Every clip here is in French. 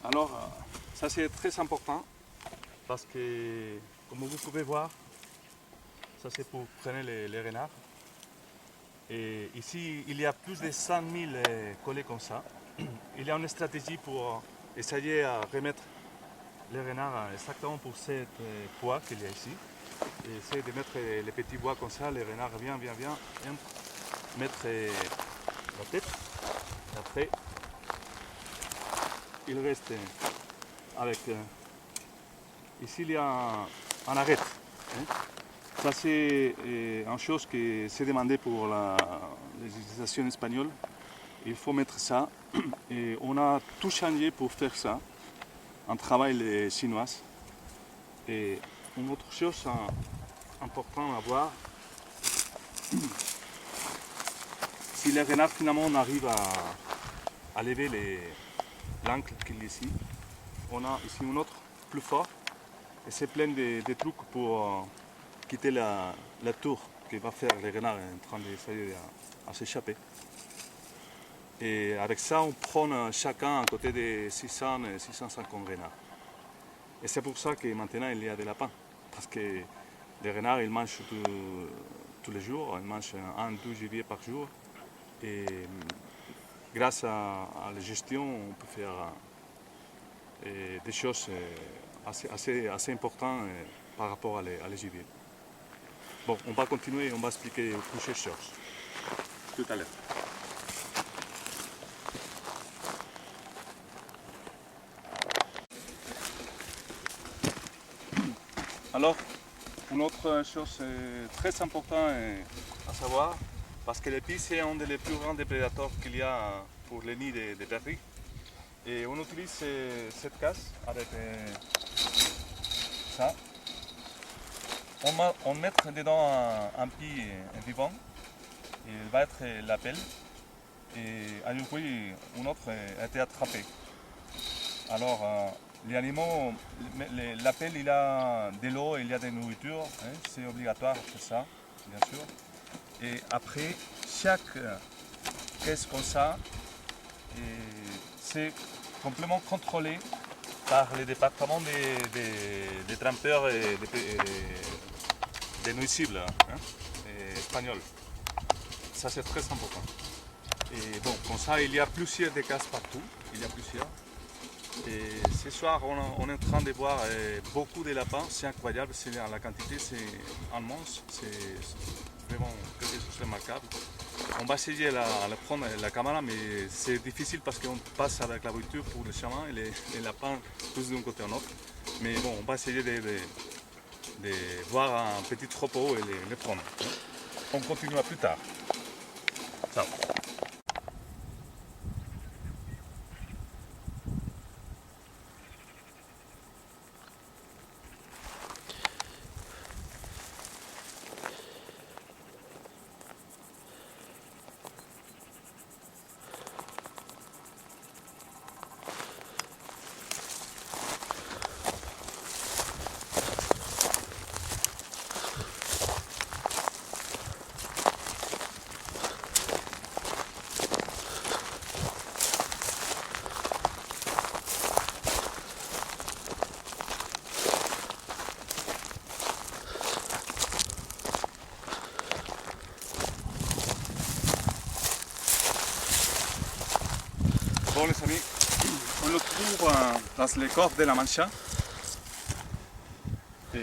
Alors, ça c'est très important parce que, comme vous pouvez voir, ça c'est pour traîner les renards. Et ici, il y a plus de 100 000 collets comme ça. Il y a une stratégie pour essayer à remettre les renards exactement pour cette poids qu'il y a ici. Et essayer de mettre les petits bois comme ça, les renards viennent, mettre la tête. Et après, ils restent avec... ici, il y a un arrêt. Hein. Ça, c'est une chose qui s'est demandée pour la législation espagnole. Il faut mettre ça. Et on a tout changé pour faire ça. Un travail chinois. Et une autre chose importante à voir, si les renards finalement arrivent à lever l'angle qu'il y a ici, on a ici un autre plus fort. Et c'est plein de trucs pour quitter la tour que va faire les renards en train d'essayer à s'échapper. Et avec ça, on prend chacun à côté de 600 et 650 renards. Et c'est pour ça que maintenant il y a des lapins. Parce que les renards, ils mangent tous les jours, ils mangent 1-2 gibier par jour. Et grâce à la gestion, on peut faire des choses assez importantes par rapport à les gibiers. Bon, on va continuer et on va expliquer plusieurs choses tout à l'heure. Alors, une autre chose très importante à savoir, parce que l'épi c'est un des plus grands déprédateurs qu'il y a pour les nids de perdrix. Et on utilise cette casse avec ça. On met dedans un pied vivant, et il va être la pelle. Et à un coup, un autre a été attrapé. Alors, les animaux, la pelle, il y a de l'eau, il y a de la nourriture, hein, c'est obligatoire, c'est ça, bien sûr. Et après, chaque caisse comme ça, c'est complètement contrôlé par le département des trampeurs et des nuisibles hein, espagnols. Ça, c'est très important. Et bon, comme ça, il y a plusieurs des cases partout, il y a plusieurs. Et ce soir, on est en train de voir beaucoup de lapins, c'est incroyable, la quantité c'est immense, c'est vraiment quelque chose de remarquable. On va essayer de prendre la caméra, mais c'est difficile parce qu'on passe avec la voiture pour le chemin et les lapins tous d'un côté à l'autre. Mais bon, on va essayer de voir un petit troupeau et les prendre. On continuera plus tard. Ciao. Bon les amis, on le trouve dans les corps de la Mancha. Et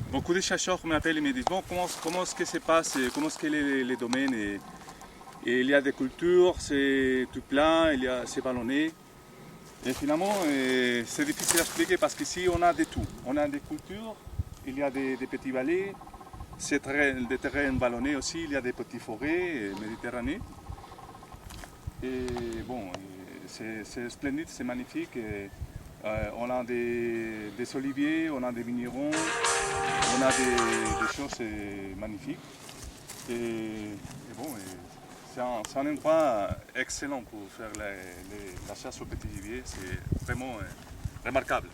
beaucoup de chercheurs m'appellent et me disent bon, comment est-ce que se passe, comment est-ce que les domaines et il y a des cultures, c'est tout plat, c'est ballonné. Et finalement, c'est difficile à expliquer parce qu'ici on a de tout. On a des cultures, il y a des petits vallées, des terrains vallonnés aussi, il y a des petites forêts méditerranéennes. Et bon, c'est splendide, c'est magnifique. On a des oliviers, on a des vignerons, on a des choses magnifiques. Et bon, c'est un endroit excellent pour faire la chasse au petit gibier, c'est vraiment remarquable.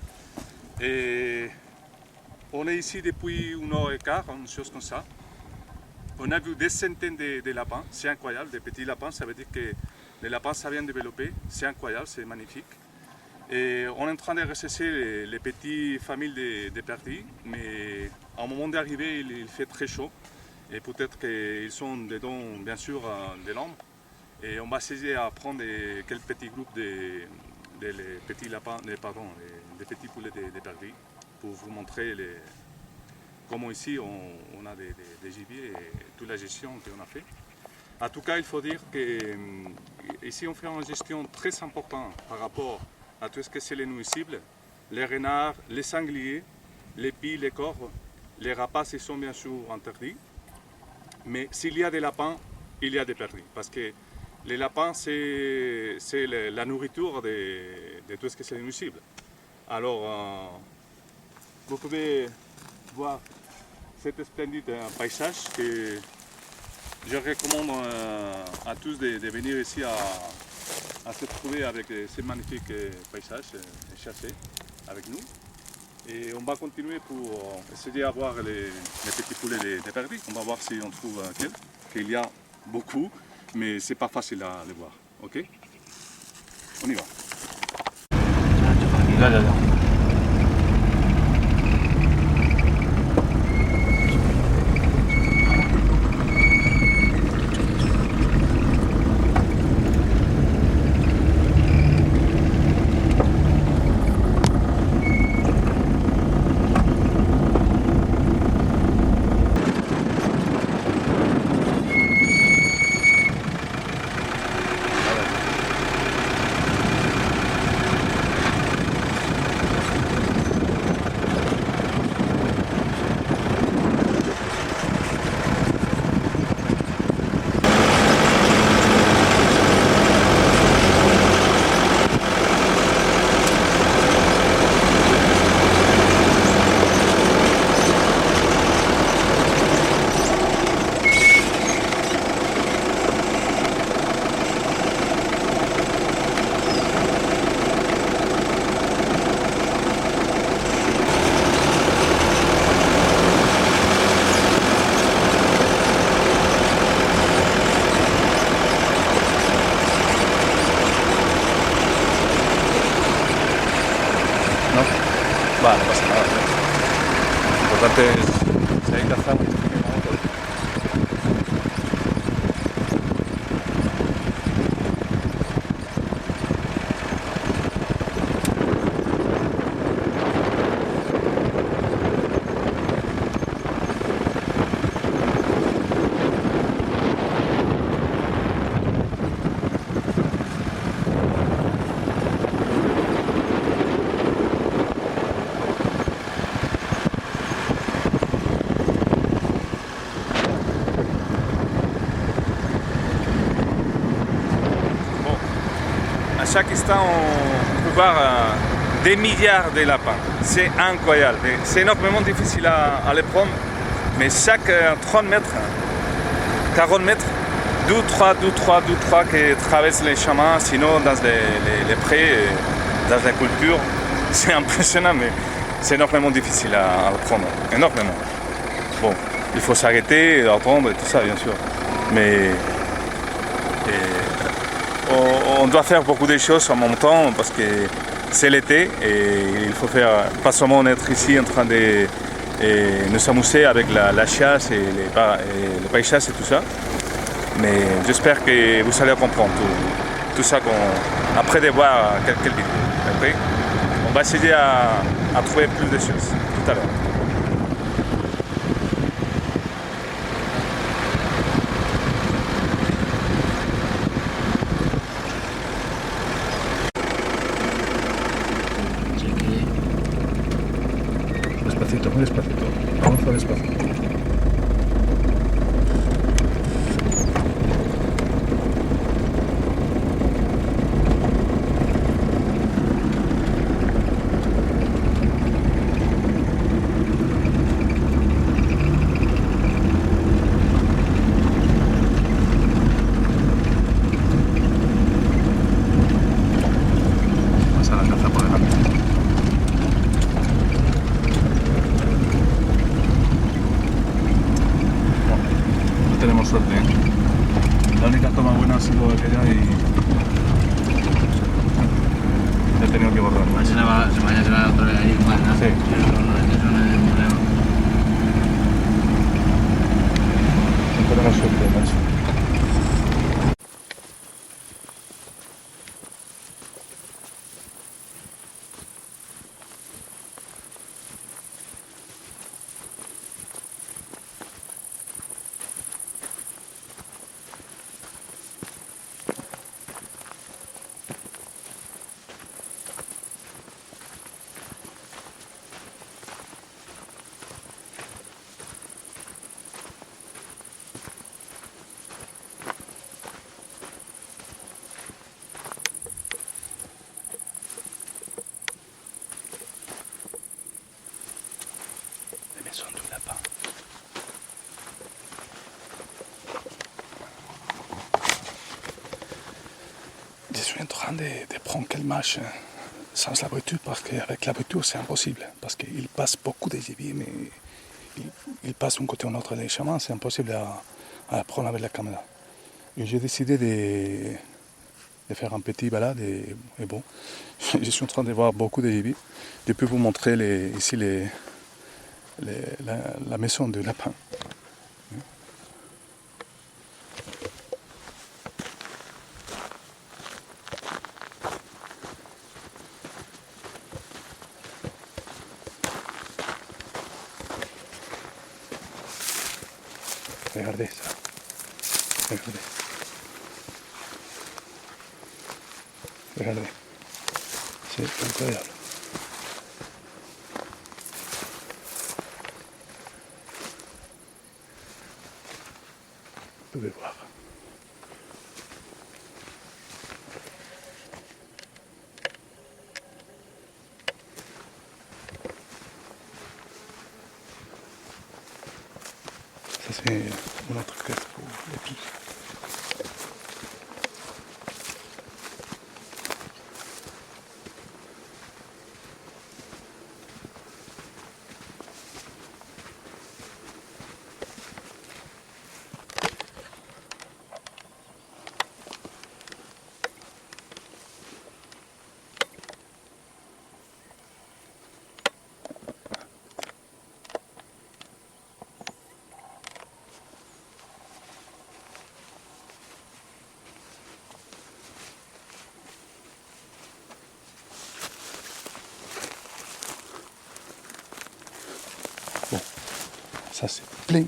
Et on est ici depuis 1h15, une chose comme ça. On a vu des centaines de lapins, c'est incroyable, des petits lapins, ça veut dire que les lapins ça vient de développer, c'est incroyable, c'est magnifique. Et on est en train de rechercher les petites familles de perdrix, mais au moment d'arriver, il fait très chaud. Et peut-être qu'ils sont dedans, bien sûr, de l'ombre. Et on va essayer à prendre quelques petits groupes de petits lapins, des petits poulets de perdrix pour vous montrer comment ici on a des gibiers et toute la gestion qu'on a fait. En tout cas, il faut dire qu'ici on fait une gestion très importante par rapport à tout ce que c'est les nuisibles, les renards, les sangliers, les pies, les corves. Les rapaces ils sont bien sûr interdits. Mais s'il y a des lapins, il y a des perdrix. Parce que les lapins, c'est la nourriture de tout ce que c'est les nuisibles. Alors, vous pouvez voir cet splendide paysage que je recommande à tous de venir ici à se trouver avec ces magnifiques paysages et chasser avec nous. Et on va continuer pour essayer d'avoir les petits poulets de perdrix. On va voir si on trouve qu'il y a beaucoup, mais c'est pas facile à les voir. Ok? On y va. Là. Va, no pasa nada. Lo importante es seguir cazando. Chaque instant, on peut voir des milliards de lapins. C'est incroyable. C'est énormément difficile à les prendre, mais chaque 30 mètres, 40 mètres, 2 3 qui traversent les chemins, sinon dans les prés, dans la culture. C'est impressionnant, mais c'est énormément difficile à le prendre. Énormément. Bon, il faut s'arrêter, attendre et tout ça, bien sûr. Mais on doit faire beaucoup de choses en même temps parce que c'est l'été et il faut faire, pas seulement être ici en train de nous amuser avec la chasse et les paysages et tout ça, mais j'espère que vous allez comprendre tout ça après de voir quelques vidéos. Okay? On va essayer à trouver plus de choses tout à l'heure. Muy despacito, avanza despacito. Pasa la caza por delante. Tenemos suerte, ¿eh? La única toma buena ha sido aquella y he tenido que borrar. A ver si se vaya a quedar otra vez ahí igual, ¿no? Sí. Eso no es el museo. Siempre tenemos suerte, macho. La maison du lapin. Je suis en train de prendre quelle marche sans la voiture parce qu'avec la voiture c'est impossible parce qu'il passe beaucoup de gibier mais il passe d'un côté ou l'autre des chemins, c'est impossible à prendre avec la caméra. Et j'ai décidé de faire un petit balade et bon, je suis en train de voir beaucoup de gibier. Je peux vous montrer ici la maison du lapin. Regardez ça. Regardez. Regardez. C'est incroyable. Vous pouvez voir. Ça c'est une autre pièce pour les filles. Bon, ça c'est plein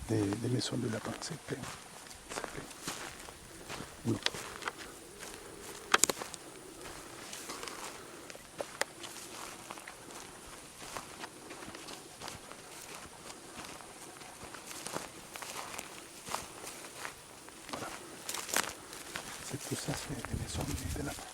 des maisons de lapin, c'est plein. C'est plein. Bon. Voilà. C'est tout ça, c'est des maisons de lapin.